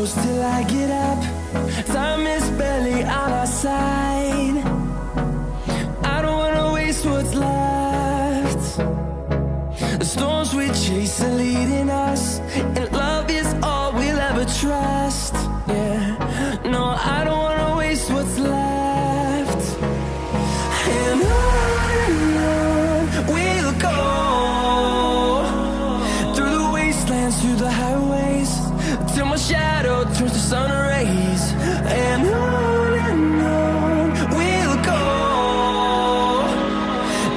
close till I get up. Time is barely on our side. I don't wanna waste what's left. The storms we chase are leading us, and love is all we'll ever trust. Yeah, no, I don't wanna waste what's left. And on we'll go, through the wastelands, through the highways, till my shadow turns to sun rays. And on we'll go,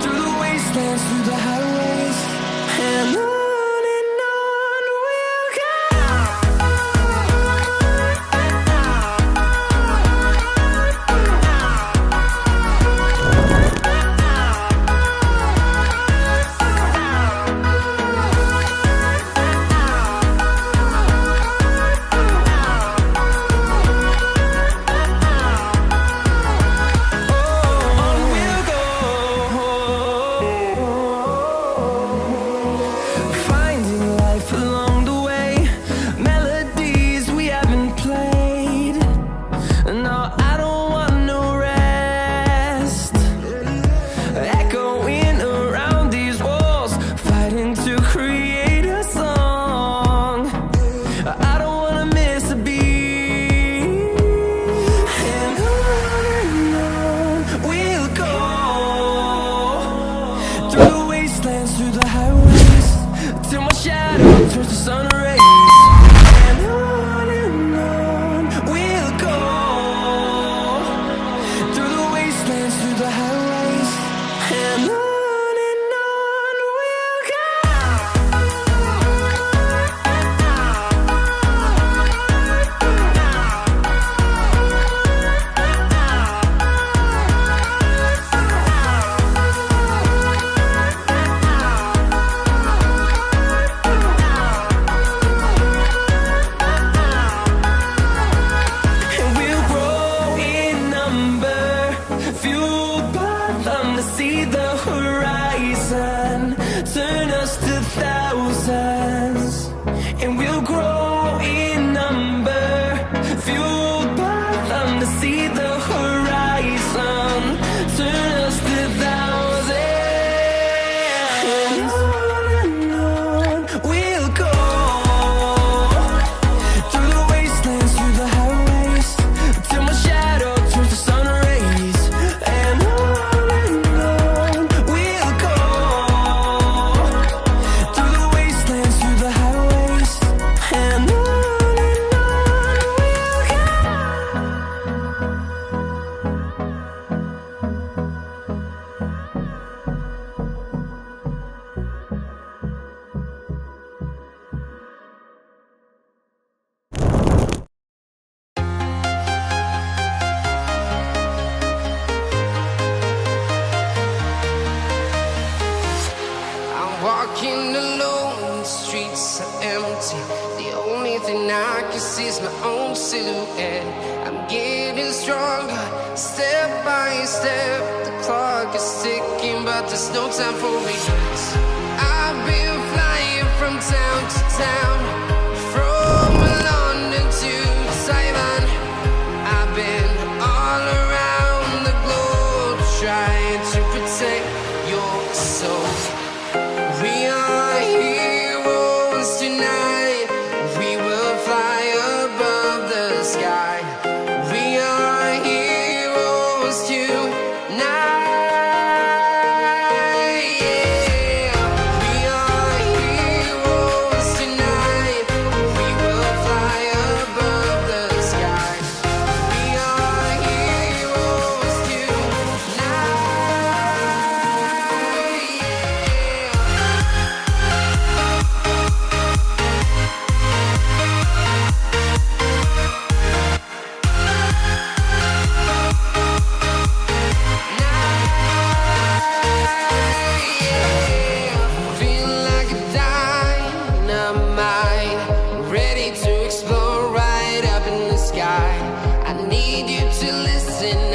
through the wastelands, through the highways, and on we'll go. Through the highways, till my shadow turns to sun rays. And on we'll go, through the wastelands, through the highways, and on we'll go. See the horizon, turn us to thousands, and we'll grow in number, fueled by them. To see the horizon, turn us to thousands, and on we'll go, through the wastelands, through the highways, till my shadow turns to sun rays. And walking alone, the streets are empty. The only thing I can see is my own silhouette. I'm getting stronger, step by step. The clock is ticking, but there's no time for regrets. I've been flying from town to town, from London to Taiwan. I've been all around the globe, trying to protect your soul. We are heroes tonight. We will fly above the sky. We are heroes tonight. Yeah. We are heroes tonight. We will fly above the sky. We are heroes tonight. Ready to explore right up in the sky. I need you to listen